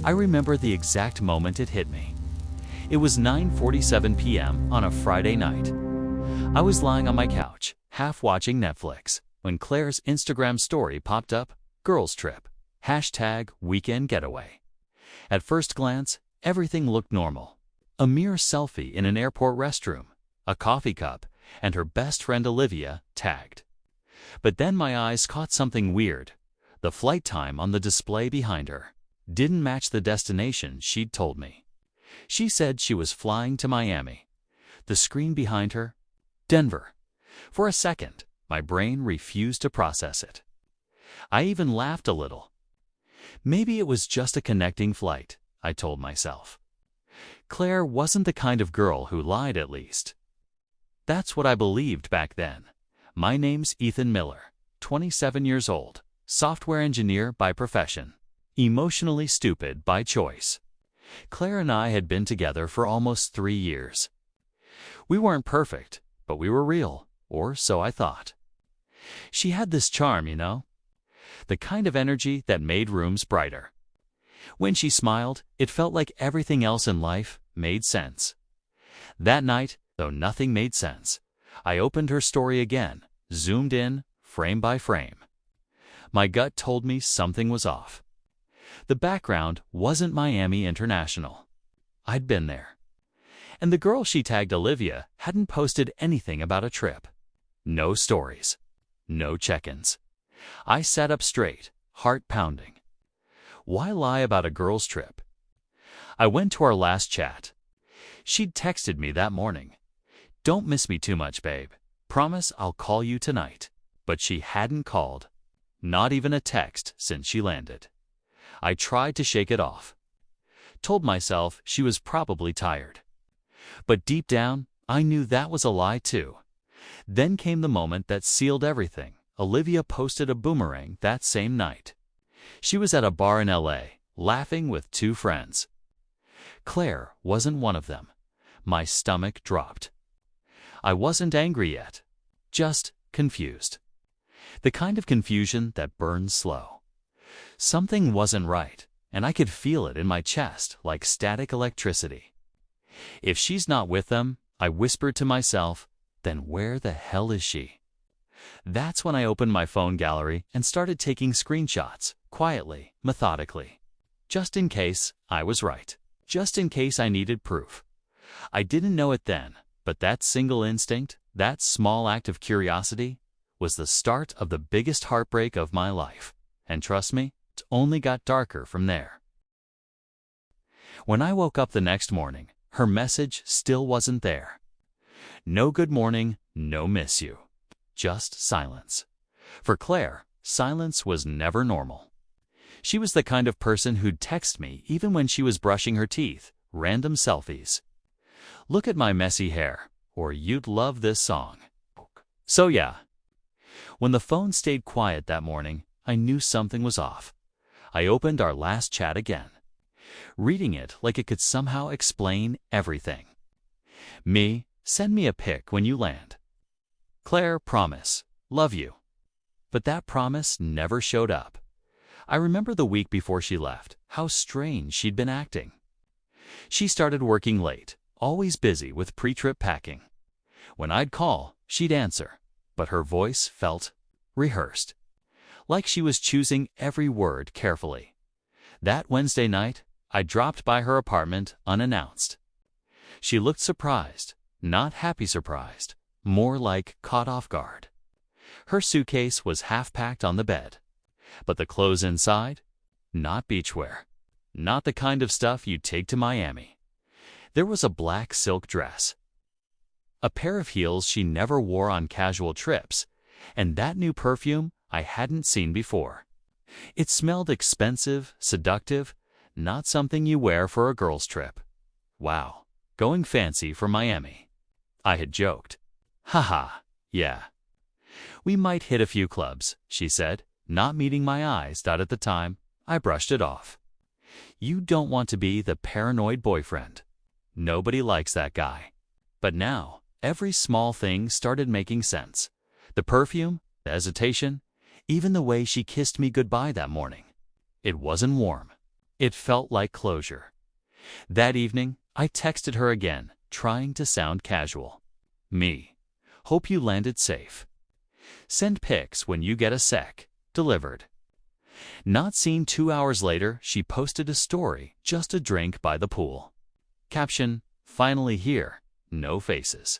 I remember the exact moment it hit me. It was 9:47 p.m. on a Friday night. I was lying on my couch, half watching Netflix, when Claire's Instagram story popped up, girls trip, #weekend getaway. At first glance, everything looked normal. A mere selfie in an airport restroom, a coffee cup, and her best friend Olivia tagged. But then my eyes caught something weird. The flight time on the display behind her didn't match the destination she'd told me. She said she was flying to Miami. The screen behind her, Denver. For a second, my brain refused to process it. I even laughed a little. Maybe it was just a connecting flight, I told myself. Claire wasn't the kind of girl who lied, at least. That's what I believed back then. My name's Ethan Miller, 27 years old, software engineer by profession, emotionally stupid by choice. Claire and I had been together for almost 3 years. We weren't perfect, but we were real, or so I thought. She had this charm, you know? The kind of energy that made rooms brighter. When she smiled, it felt like everything else in life made sense. That night, though nothing made sense, I opened her story again, zoomed in, frame by frame. My gut told me something was off. The background wasn't Miami International. I'd been there. And the girl she tagged, Olivia, hadn't posted anything about a trip. No stories. No check-ins. I sat up straight, heart pounding. Why lie about a girl's trip? I went to our last chat. She'd texted me that morning. "Don't miss me too much, babe. Promise I'll call you tonight." But she hadn't called. Not even a text since she landed. I tried to shake it off. Told myself she was probably tired. But deep down, I knew that was a lie too. Then came the moment that sealed everything. Olivia posted a boomerang that same night. She was at a bar in LA, laughing with 2 friends. Claire wasn't one of them. My stomach dropped. I wasn't angry yet, just confused. The kind of confusion that burns slow. Something wasn't right, and I could feel it in my chest like static electricity. If she's not with them, I whispered to myself, then where the hell is she? That's when I opened my phone gallery and started taking screenshots, quietly, methodically. Just in case I was right. Just in case I needed proof. I didn't know it then, but that single instinct, that small act of curiosity, was the start of the biggest heartbreak of my life. And trust me, it only got darker from there. When I woke up the next morning, her message still wasn't there. No good morning, no miss you. Just silence. For Claire, silence was never normal. She was the kind of person who'd text me even when she was brushing her teeth, random selfies. "Look at my messy hair," or "You'd love this song." So yeah, when the phone stayed quiet that morning, I knew something was off. I opened our last chat again, reading it like it could somehow explain everything. Me, "Send me a pic when you land." Claire, "Promise, love you." But that promise never showed up. I remember the week before she left, how strange she'd been acting. She started working late, always busy with pre-trip packing. When I'd call, she'd answer, but her voice felt rehearsed, like she was choosing every word carefully. That Wednesday night, I dropped by her apartment unannounced. She looked surprised, not happy surprised, more like caught off guard. Her suitcase was half-packed on the bed, but the clothes inside, not beachwear, not the kind of stuff you'd take to Miami. There was a black silk dress, a pair of heels she never wore on casual trips, and that new perfume I hadn't seen before. It smelled expensive, seductive, not something you wear for a girl's trip. Wow, going fancy for Miami. I had joked. "Haha, yeah. We might hit a few clubs," she said, not meeting my eyes. At the time, I brushed it off. You don't want to be the paranoid boyfriend. Nobody likes that guy. But now, every small thing started making sense. The perfume, the hesitation, even the way she kissed me goodbye that morning. It wasn't warm. It felt like closure. That evening, I texted her again, trying to sound casual. Me. Hope you landed safe. Send pics when you get a sec. Delivered. Not seen 2 hours later, she posted a story, just a drink by the pool. Caption, finally here. No faces.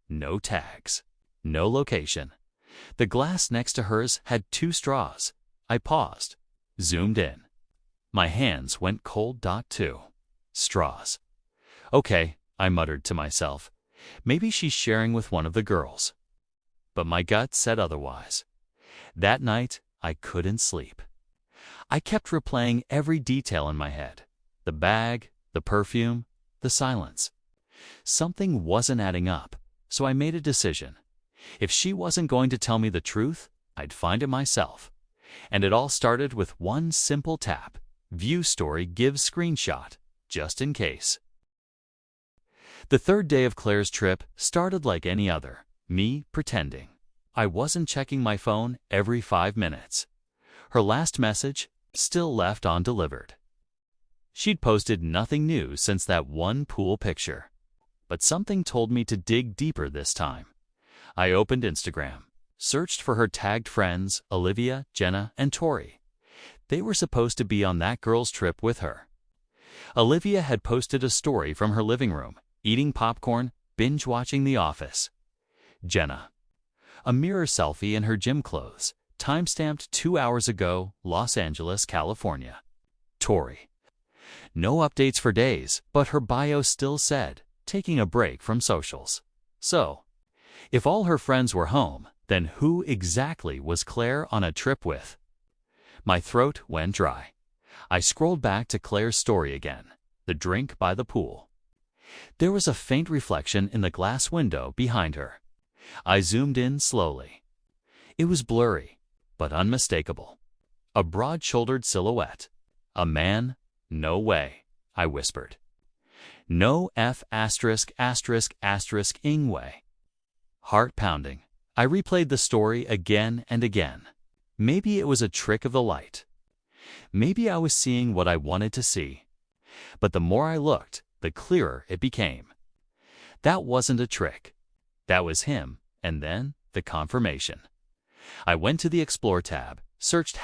No tags. No location. The glass next to hers had 2 straws. I paused. Zoomed in. My hands went cold. 2 straws. Okay, I muttered to myself. Maybe she's sharing with one of the girls. But my gut said otherwise. That night, I couldn't sleep. I kept replaying every detail in my head. The bag, the perfume, the silence. Something wasn't adding up, so I made a decision. If she wasn't going to tell me the truth, I'd find it myself. And it all started with one simple tap. View story gives screenshot, just in case. The third day of Claire's trip started like any other, me pretending. I wasn't checking my phone every 5 minutes. Her last message still left undelivered. She'd posted nothing new since that one pool picture. But something told me to dig deeper this time. I opened Instagram, searched for her tagged friends, Olivia, Jenna, and Tori. They were supposed to be on that girl's trip with her. Olivia had posted a story from her living room, eating popcorn, binge-watching The Office. Jenna. A mirror selfie in her gym clothes, timestamped 2 hours ago, Los Angeles, California. Tori. No updates for days, but her bio still said, taking a break from socials. So, if all her friends were home, then who exactly was Claire on a trip with? My throat went dry. I scrolled back to Claire's story again, the drink by the pool. There was a faint reflection in the glass window behind her. I zoomed in slowly. It was blurry, but unmistakable. A broad-shouldered silhouette. A man? No way, I whispered. No ******ing way. Heart pounding. I replayed the story again and again. Maybe it was a trick of the light. Maybe I was seeing what I wanted to see. But the more I looked, the clearer it became. That wasn't a trick. That was him, and then the confirmation. I went to the Explore tab, searched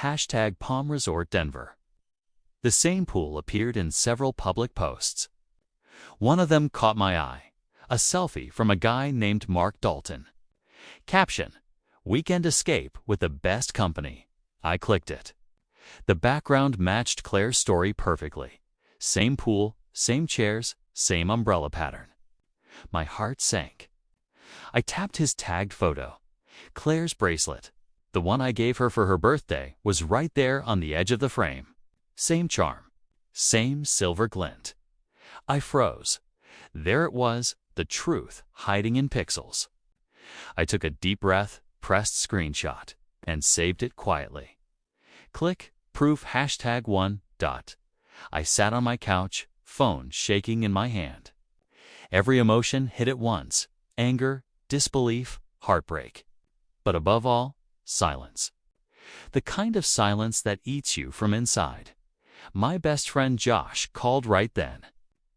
#Palm Resort Denver. The same pool appeared in several public posts. One of them caught my eye, a selfie from a guy named Mark Dalton. Caption, weekend escape with the best company. I clicked it. The background matched Claire's story perfectly. Same pool, same chairs, same umbrella pattern. My heart sank. I tapped his tagged photo. Claire's bracelet, the one I gave her for her birthday, was right there on the edge of the frame. Same charm, same silver glint. I froze. There it was, the truth hiding in pixels. I took a deep breath, pressed screenshot, and saved it quietly. Click, proof #1. I sat on my couch, phone shaking in my hand. Every emotion hit at once: anger, disbelief, heartbreak. But above all, silence. The kind of silence that eats you from inside. My best friend Josh called right then.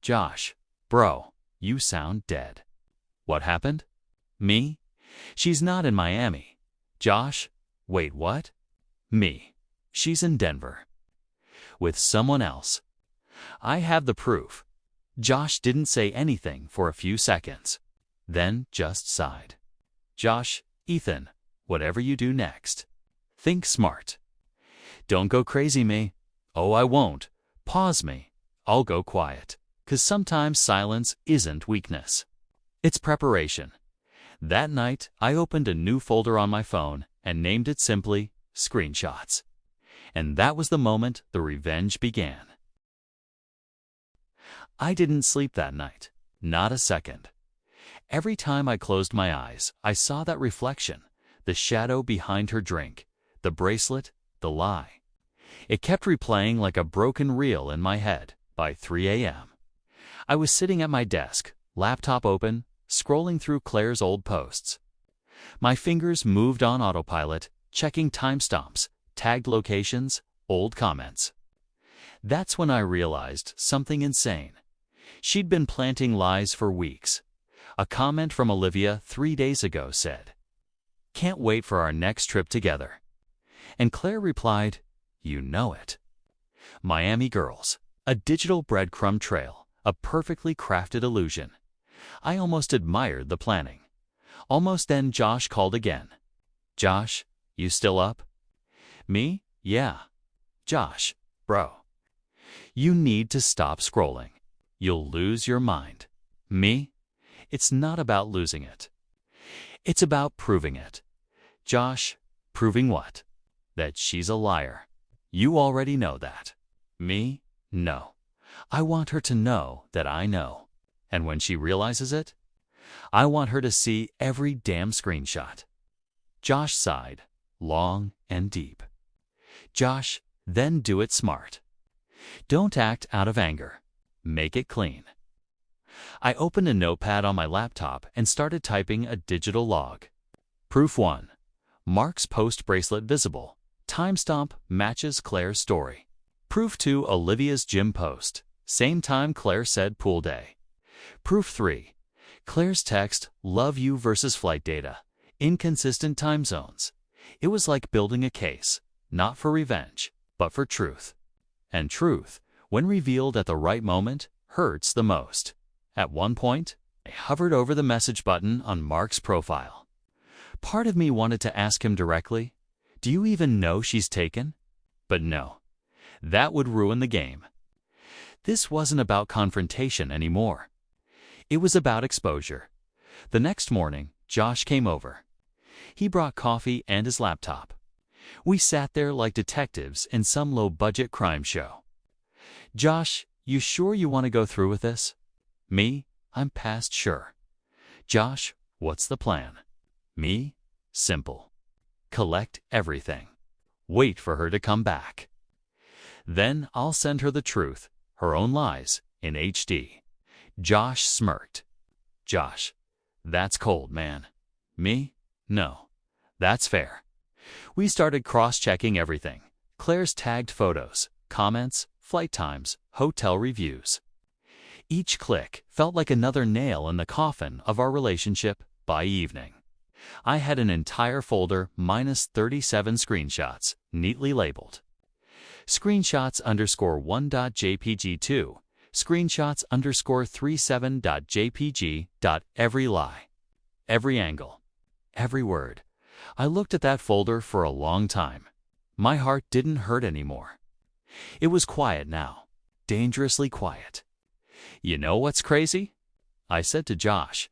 Josh, bro, you sound dead. What happened? Me? She's not in Miami. Josh, wait, what? Me. She's in Denver. With someone else. I have the proof. Josh didn't say anything for a few seconds. Then just sighed. Josh, Ethan, whatever you do next, think smart. Don't go crazy me. Oh, I won't. Pause me. I'll go quiet. 'Cause sometimes silence isn't weakness. It's preparation. That night, I opened a new folder on my phone and named it simply Screenshots. And that was the moment the revenge began. I didn't sleep that night. Not a second. Every time I closed my eyes, I saw that reflection, the shadow behind her drink, the bracelet, the lie. It kept replaying like a broken reel in my head. By 3 a.m. I was sitting at my desk, laptop open, scrolling through Claire's old posts. My fingers moved on autopilot, checking timestamps, tagged locations, old comments. That's when I realized something insane. She'd been planting lies for weeks. A comment from Olivia 3 days ago said, "Can't wait for our next trip together." And Claire replied, "You know it." Miami girls. A digital breadcrumb trail. A perfectly crafted illusion. I almost admired the planning. Almost then Josh called again. "Josh, you still up?" "Me? Yeah." "Josh, bro. You need to stop scrolling. You'll lose your mind." "Me? It's not about losing it. It's about proving it." "Josh, proving what?" "That she's a liar." "You already know that." "Me? No. I want her to know that I know. And when she realizes it, I want her to see every damn screenshot." Josh sighed, long and deep. "Josh, then do it smart. Don't act out of anger. Make it clean." I opened a notepad on my laptop and started typing a digital log. Proof 1. Mark's post bracelet visible. Timestamp matches Claire's story. Proof 2. Olivia's gym post. Same time Claire said pool day. Proof 3. Claire's text, "Love you" versus flight data. Inconsistent time zones. It was like building a case, not for revenge, but for truth. And truth, when revealed at the right moment, hurts the most. At one point, I hovered over the message button on Mark's profile. Part of me wanted to ask him directly, "Do you even know she's taken?" But no, that would ruin the game. This wasn't about confrontation anymore. It was about exposure. The next morning, Josh came over. He brought coffee and his laptop. We sat there like detectives in some low-budget crime show. "Josh, you sure you want to go through with this?" "Me? I'm past sure." "Josh, what's the plan?" "Me? Simple. Collect everything. Wait for her to come back. Then I'll send her the truth, her own lies, in HD." Josh smirked. "Josh, that's cold, man." "Me? No. That's fair." We started cross-checking everything. Claire's tagged photos, comments, flight times, hotel reviews. Each click felt like another nail in the coffin of our relationship. By evening, I had an entire folder minus 37 screenshots, neatly labeled. Screenshots _1.jpg2, screenshots _37.jpg. Every lie, every angle, every word. I looked at that folder for a long time. My heart didn't hurt anymore. It was quiet now, dangerously quiet. "You know what's crazy?" I said to Josh.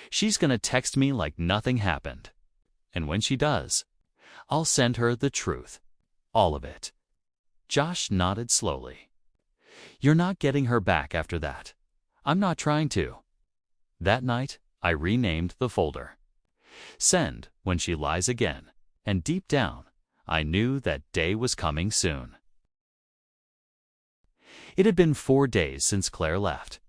"She's gonna text me like nothing happened. And when she does, I'll send her the truth. All of it." Josh nodded slowly. "You're not getting her back after that. I'm not trying to." That night, I renamed the folder. Send when she lies again, and deep down, I knew that day was coming soon. It had been 4 days since Claire left.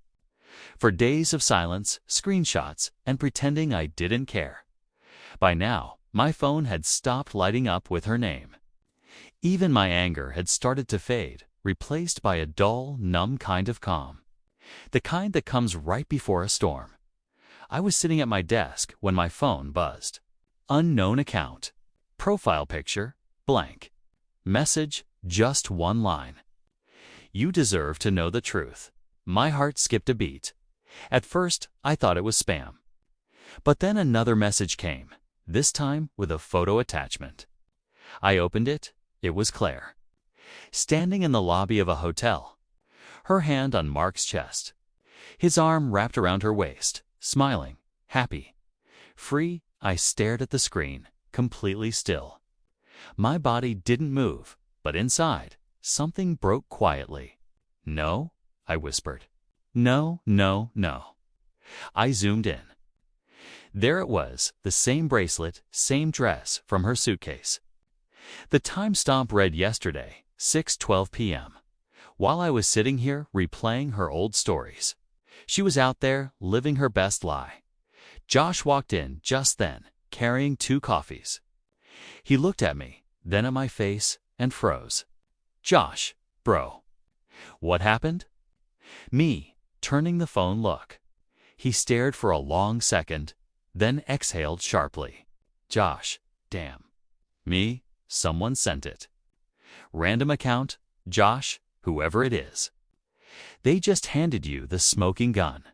For days of silence, screenshots, and pretending I didn't care. By now, my phone had stopped lighting up with her name. Even my anger had started to fade, replaced by a dull, numb kind of calm. The kind that comes right before a storm. I was sitting at my desk when my phone buzzed. Unknown account. Profile picture, blank. Message, just one line. "You deserve to know the truth." My heart skipped a beat. At first, I thought it was spam. But then another message came, this time with a photo attachment. I opened it. It was Claire. Standing in the lobby of a hotel. Her hand on Mark's chest. His arm wrapped around her waist, smiling, happy. Free, I stared at the screen, completely still. My body didn't move, but inside, something broke quietly. "No?" I whispered. "No, no, no." I zoomed in. There it was, the same bracelet, same dress from her suitcase. The timestamp read yesterday, 6:12 p.m. While I was sitting here replaying her old stories. She was out there, living her best lie. Josh walked in just then, carrying 2 coffees. He looked at me, then at my face, and froze. "Josh, bro." What happened? Me, turning the phone look. He stared for a long second, then exhaled sharply. Josh, damn. Me, someone sent it. Random account, Josh, whoever it is. They just handed you the smoking gun.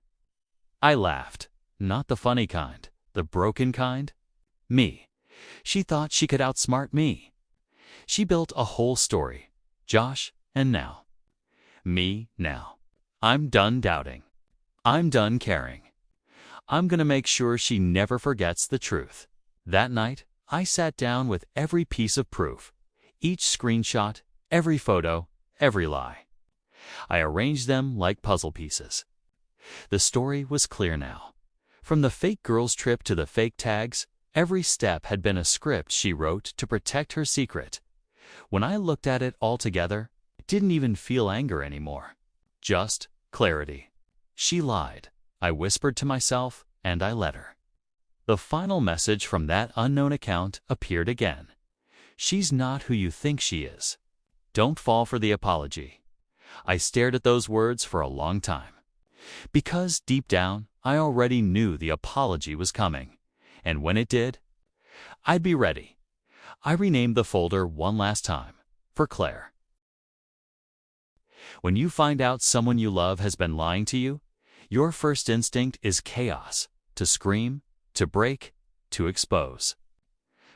I laughed. Not the funny kind, the broken kind. Me. She thought she could outsmart me. She built a whole story. Josh, and now. Me, now. I'm done doubting. I'm done caring. I'm gonna make sure she never forgets the truth. That night, I sat down with every piece of proof, each screenshot, every photo, every lie. I arranged them like puzzle pieces. The story was clear now. From the fake girls' trip to the fake tags, every step had been a script she wrote to protect her secret. When I looked at it all together, it didn't even feel anger anymore. Just clarity. She lied. I whispered to myself, and I let her. The final message from that unknown account appeared again. She's not who you think she is. Don't fall for the apology. I stared at those words for a long time. Because deep down, I already knew the apology was coming. And when it did, I'd be ready. I renamed the folder one last time, for Claire. When you find out someone you love has been lying to you, your first instinct is chaos, to scream, to break, to expose.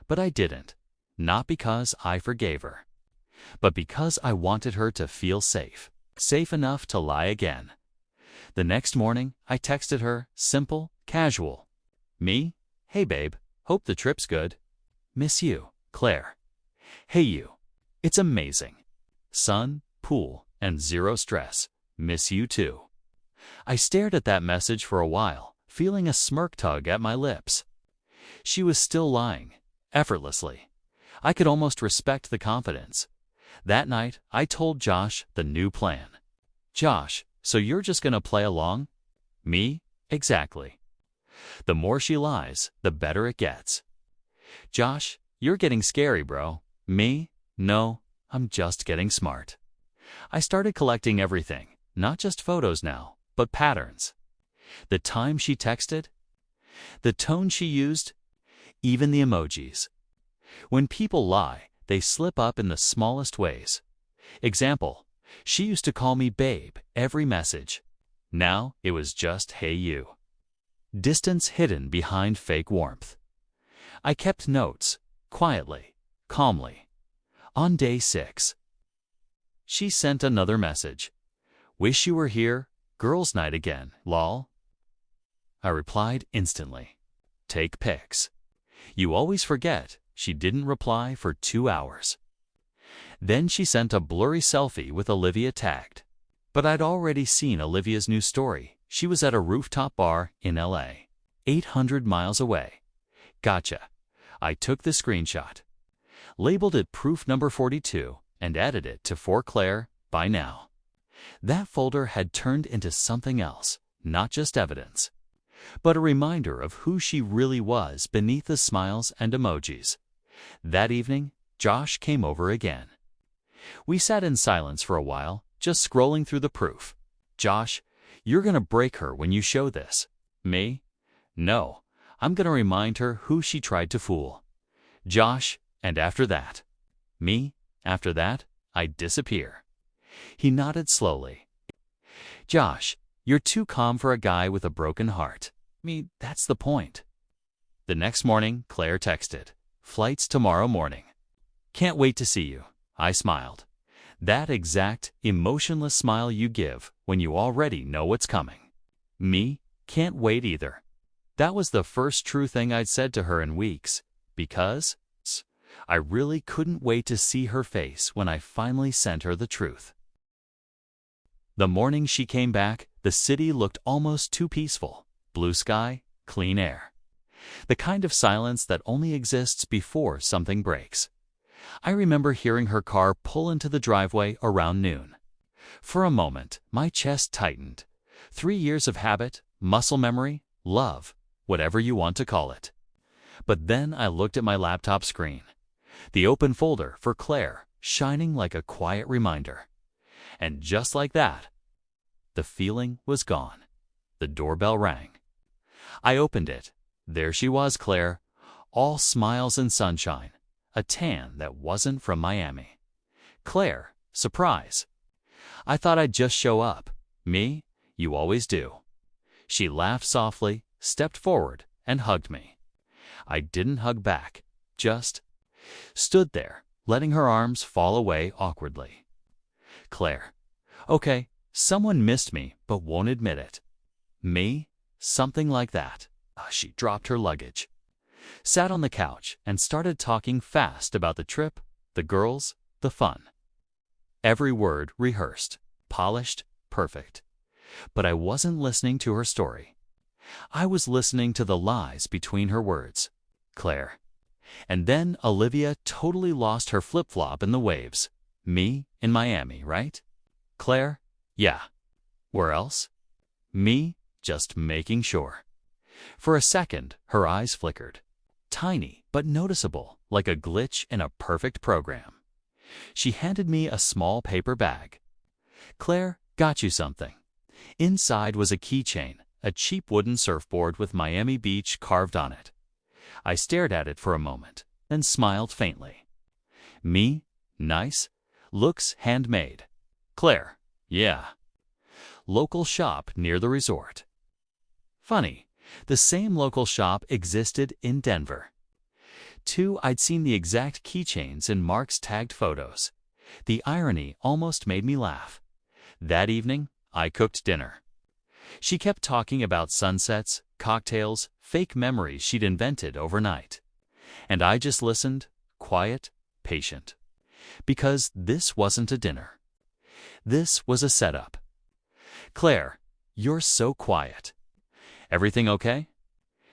But I didn't, not because I forgave her, but because I wanted her to feel safe, safe enough to lie again. The next morning, I texted her, simple, casual. Me? Hey babe, hope the trip's good. Miss you, Claire. Hey you. It's amazing. Sun, pool, and zero stress. Miss you too. I stared at that message for a while, feeling a smirk tug at my lips. She was still lying, effortlessly. I could almost respect the confidence. That night, I told Josh the new plan. Josh, so you're just gonna play along? Me? Exactly. The more she lies, the better it gets. Josh, you're getting scary, bro. Me? No, I'm just getting smart. I started collecting everything, not just photos now, but patterns. The time she texted, the tone she used, even the emojis. When people lie, they slip up in the smallest ways. Example, she used to call me babe every message. Now it was just hey you. Distance hidden behind fake warmth. I kept notes, quietly, calmly. On day 6, she sent another message. Wish you were here, girls' night again, lol. I replied instantly. Take pics. You always forget, she didn't reply for 2 hours. Then she sent a blurry selfie with Olivia tagged. But I'd already seen Olivia's new story. She was at a rooftop bar in LA, 800 miles away. Gotcha. I took the screenshot, labeled it proof number 42, and added it to For Claire by now. That folder had turned into something else, not just evidence, but a reminder of who she really was beneath the smiles and emojis. That evening, Josh came over again. We sat in silence for a while, just scrolling through the proof. Josh, you're gonna break her when you show this. Me? No, I'm gonna remind her who she tried to fool. Josh, and after that. Me? After that, I disappear. He nodded slowly. Josh, you're too calm for a guy with a broken heart. Me, that's the point. The next morning, Claire texted. Flight's tomorrow morning. Can't wait to see you. I smiled. That exact, emotionless smile you give when you already know what's coming. Me, can't wait either. That was the first true thing I'd said to her in weeks, because I really couldn't wait to see her face when I finally sent her the truth. The morning she came back, the city looked almost too peaceful. Blue sky, clean air. The kind of silence that only exists before something breaks. I remember hearing her car pull into the driveway around noon. For a moment, my chest tightened. 3 years of habit, muscle memory, love, whatever you want to call it. But then I looked at my laptop screen. The open folder for Claire, shining like a quiet reminder. And just like that, the feeling was gone. The doorbell rang. I opened it. There she was, Claire, all smiles and sunshine, a tan that wasn't from Miami. Claire, surprise. I thought I'd just show up. Me? You always do. She laughed softly, stepped forward, and hugged me. I didn't hug back, just stood there, letting her arms fall away awkwardly. Claire. Okay, someone missed me but won't admit it. Me? Something like that. She dropped her luggage, sat on the couch, and started talking fast about the trip, the girls, the fun. Every word rehearsed, polished, perfect. But I wasn't listening to her story. I was listening to the lies between her words. Claire. And then Olivia totally lost her flip-flop in the waves. Me in Miami, right? Claire? Yeah. Where else? Me just making sure. For a second, her eyes flickered. Tiny but noticeable, like a glitch in a perfect program. She handed me a small paper bag. Claire, got you something. Inside was a keychain, a cheap wooden surfboard with Miami Beach carved on it. I stared at it for a moment, then smiled faintly. Me? Nice? Looks handmade. Claire? Yeah. Local shop near the resort. Funny, the same local shop existed in Denver. Two, I'd seen the exact keychains in Mark's tagged photos. The irony almost made me laugh. That evening, I cooked dinner. She kept talking about sunsets, cocktails, fake memories she'd invented overnight. And I just listened, quiet, patient. Because this wasn't a dinner. This was a setup. Claire, you're so quiet. Everything okay?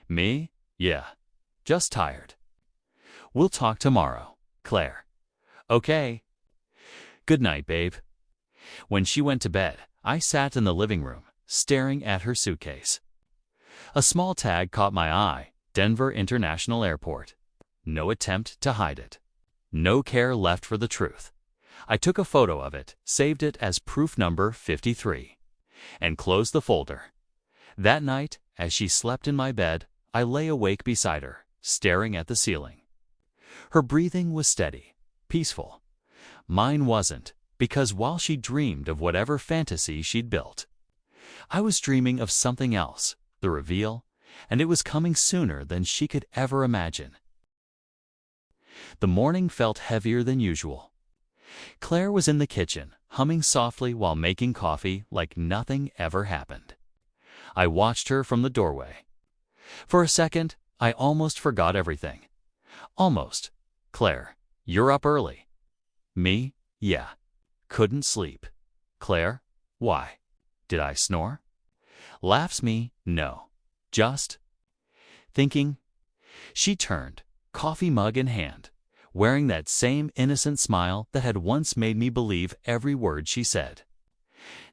Me? Yeah. Just tired. We'll talk tomorrow. Claire. Okay. Good night, babe. When she went to bed, I sat in the living room, staring at her suitcase. A small tag caught my eye, Denver International Airport. No attempt to hide it. No care left for the truth. I took a photo of it, saved it as proof number 53, and closed the folder. That night, as she slept in my bed, I lay awake beside her, staring at the ceiling. Her breathing was steady, peaceful. Mine wasn't, because while she dreamed of whatever fantasy she'd built, I was dreaming of something else, the reveal, and it was coming sooner than she could ever imagine. The morning felt heavier than usual. Claire was in the kitchen, humming softly while making coffee like nothing ever happened. I watched her from the doorway. For a second, I almost forgot everything. Almost. Claire, you're up early. Me? Yeah. Couldn't sleep. Claire? Why? Did I snore? Laughs me? No. Just thinking. She turned, coffee mug in hand, wearing that same innocent smile that had once made me believe every word she said.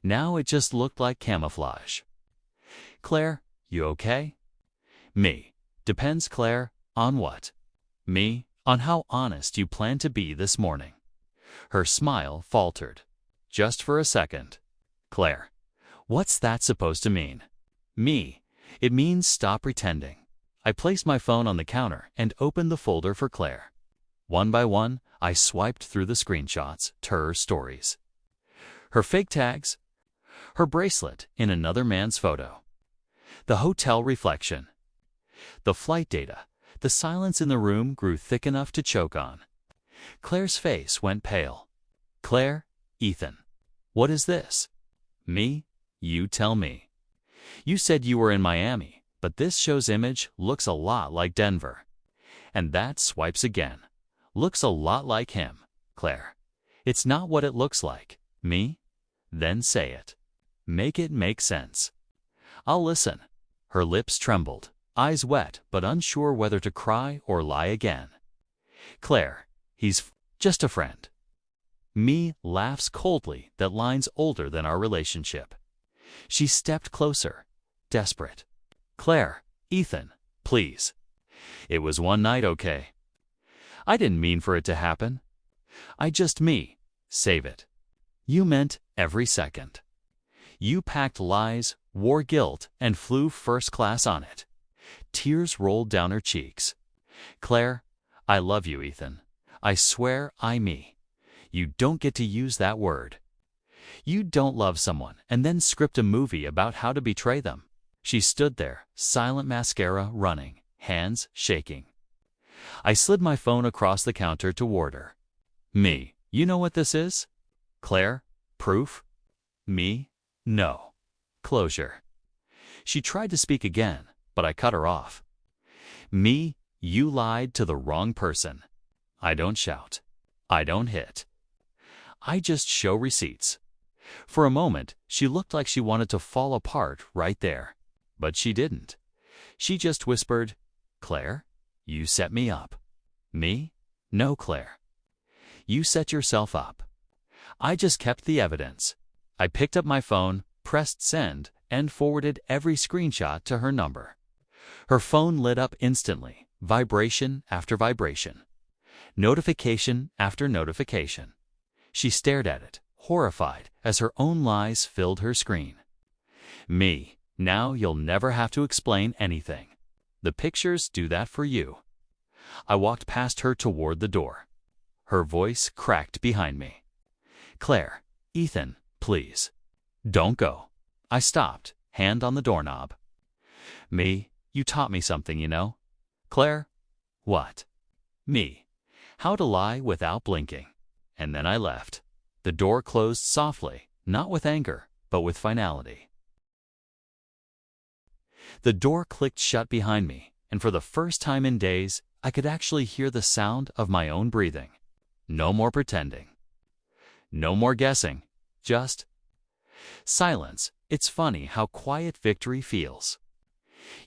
Now it just looked like camouflage. Claire, you okay? Me. Depends, Claire, on what? Me, on how honest you plan to be this morning. Her smile faltered. Just for a second. Claire, what's that supposed to mean? Me, it means stop pretending. I placed my phone on the counter and opened the folder for Claire. One by one, I swiped through the screenshots to her stories. Her fake tags, her bracelet in another man's photo, the hotel reflection, the flight data. The silence in the room grew thick enough to choke on. Claire's face went pale. Claire, Ethan, what is this? Me? You tell me. You said you were in Miami, but this show's image looks a lot like Denver. And that swipes again. Looks a lot like him. Claire, it's not what it looks like. Me? Then say it. Make it make sense. I'll listen. Her lips trembled, eyes wet but unsure whether to cry or lie again. Claire, he's just a friend. Me laughs coldly that line's older than our relationship. She stepped closer, desperate. Claire, Ethan, please. It was one night, okay? I didn't mean for it to happen. Me. Save it. You meant every second. You packed lies, wore guilt, and flew first class on it. Tears rolled down her cheeks. Claire, I love you, Ethan. I swear me. You don't get to use that word. You don't love someone and then script a movie about how to betray them. She stood there, silent mascara running, hands shaking. I slid my phone across the counter toward her. Me, you know what this is? Claire, proof? Me, no. Closure. She tried to speak again, but I cut her off. Me, you lied to the wrong person. I don't shout. I don't hit. I just show receipts. For a moment, she looked like she wanted to fall apart right there. But she didn't. She just whispered, Claire, you set me up. Me? No, Claire. You set yourself up. I just kept the evidence. I picked up my phone, pressed send, and forwarded every screenshot to her number. Her phone lit up instantly, vibration after vibration. Notification after notification. She stared at it, horrified, as her own lies filled her screen. Me, now you'll never have to explain anything. The pictures do that for you. I walked past her toward the door. Her voice cracked behind me. Claire, Ethan, please. Don't go. I stopped, hand on the doorknob. Me, you taught me something, you know. Claire? What? Me. How to lie without blinking. And then I left. The door closed softly, not with anger, but with finality. The door clicked shut behind me, and for the first time in days, I could actually hear the sound of my own breathing. No more pretending. No more guessing. Just silence. It's funny how quiet victory feels.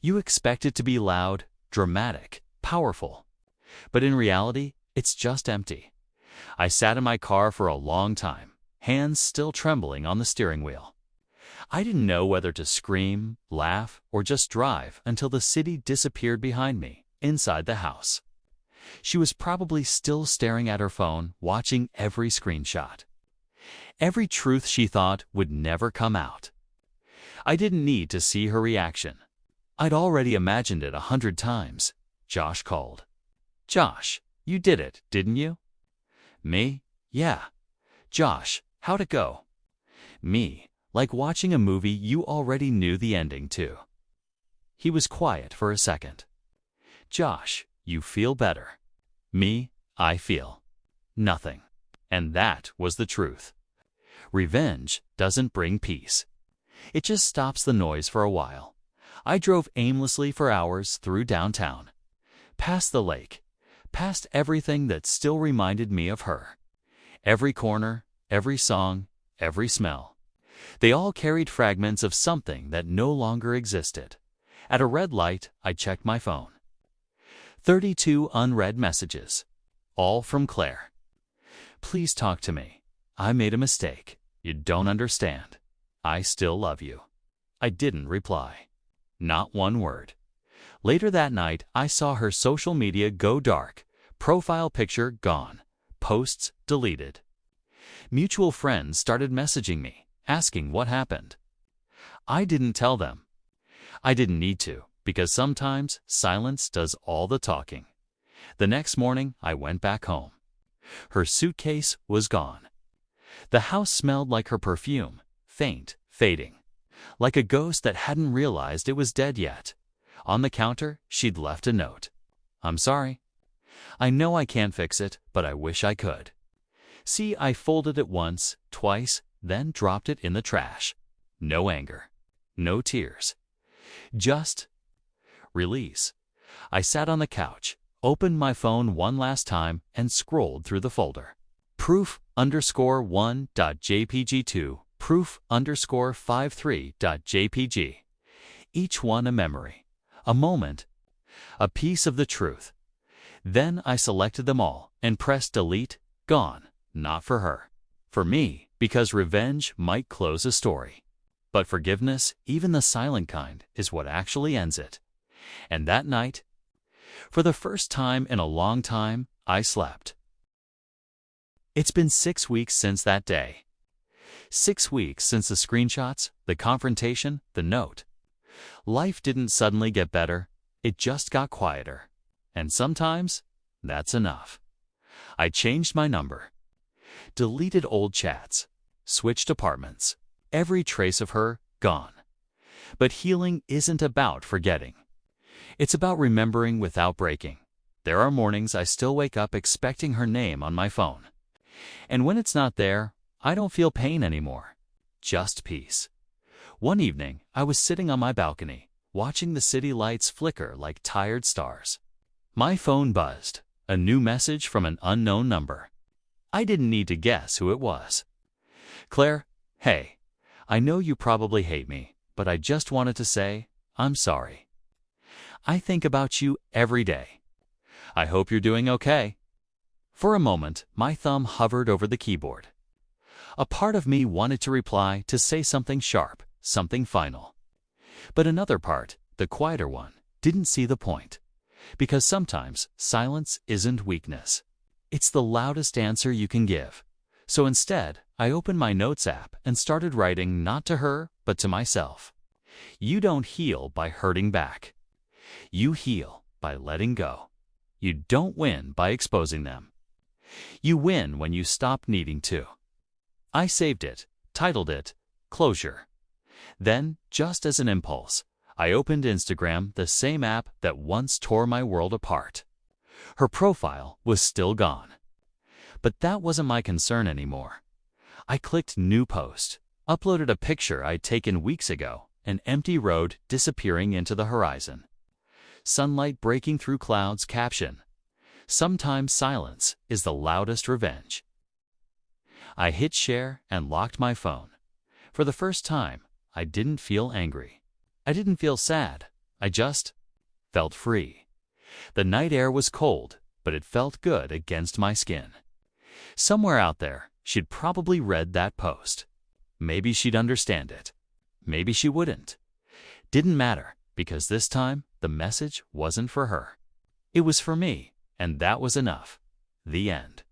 You expect it to be loud, dramatic, powerful. But in reality, it's just empty. I sat in my car for a long time, hands still trembling on the steering wheel. I didn't know whether to scream, laugh, or just drive until the city disappeared behind me, inside the house. She was probably still staring at her phone, watching every screenshot. Every truth she thought would never come out. I didn't need to see her reaction. I'd already imagined it 100 times. Josh called. Josh, you did it, didn't you? Me? Yeah. Josh, how'd it go? Me, like watching a movie you already knew the ending to. He was quiet for a second. Josh, you feel better. Me, I feel nothing. And that was the truth. Revenge doesn't bring peace. It just stops the noise for a while. I drove aimlessly for hours through downtown, past the lake, past everything that still reminded me of her. Every corner, every song, every smell. They all carried fragments of something that no longer existed. At a red light, I checked my phone. 32 unread messages, all from Claire. Please talk to me. I made a mistake. You don't understand. I still love you. I didn't reply. Not one word. Later that night, I saw her social media go dark. Profile picture gone. Posts deleted. Mutual friends started messaging me, asking what happened. I didn't tell them. I didn't need to, because sometimes silence does all the talking. The next morning, I went back home. Her suitcase was gone. The house smelled like her perfume, faint, fading, like a ghost that hadn't realized it was dead yet. On the counter, she'd left a note. I'm sorry. I know I can't fix it, but I wish I could. See, I folded it once, twice, then dropped it in the trash. No anger. No tears. Just release. I sat on the couch, opened my phone one last time, and scrolled through the folder. Proof_1.jpg2, proof_53.jpg. Each one a memory, a moment, a piece of the truth. Then I selected them all and pressed delete. Gone. Not for her. For me, because revenge might close a story. But forgiveness, even the silent kind, is what actually ends it. And that night, for the first time in a long time, I slept. It's been 6 weeks since that day. 6 weeks since the screenshots, the confrontation, the note. Life didn't suddenly get better, it just got quieter. And sometimes, that's enough. I changed my number, deleted old chats, switched apartments. Every trace of her, gone. But healing isn't about forgetting. It's about remembering without breaking. There are mornings I still wake up expecting her name on my phone. And when it's not there, I don't feel pain anymore. Just peace. One evening, I was sitting on my balcony, watching the city lights flicker like tired stars. My phone buzzed, a new message from an unknown number. I didn't need to guess who it was. Claire, hey, I know you probably hate me, but I just wanted to say, I'm sorry. I think about you every day. I hope you're doing okay. For a moment, my thumb hovered over the keyboard. A part of me wanted to reply, to say something sharp, something final. But another part, the quieter one, didn't see the point. Because sometimes silence isn't weakness. It's the loudest answer you can give. So instead, I opened my notes app and started writing not to her, but to myself. You don't heal by hurting back. You heal by letting go. You don't win by exposing them. You win when you stop needing to. I saved it, titled it, Closure. Then, just as an impulse, I opened Instagram, the same app that once tore my world apart. Her profile was still gone. But that wasn't my concern anymore. I clicked New Post, uploaded a picture I'd taken weeks ago, an empty road disappearing into the horizon. Sunlight breaking through clouds, caption, sometimes silence is the loudest revenge. I hit share and locked my phone. For the first time, I didn't feel angry. I didn't feel sad. I just felt free. The night air was cold, but it felt good against my skin. Somewhere out there, she'd probably read that post. Maybe she'd understand it. Maybe she wouldn't. Didn't matter, because this time, the message wasn't for her. It was for me, and that was enough. The end.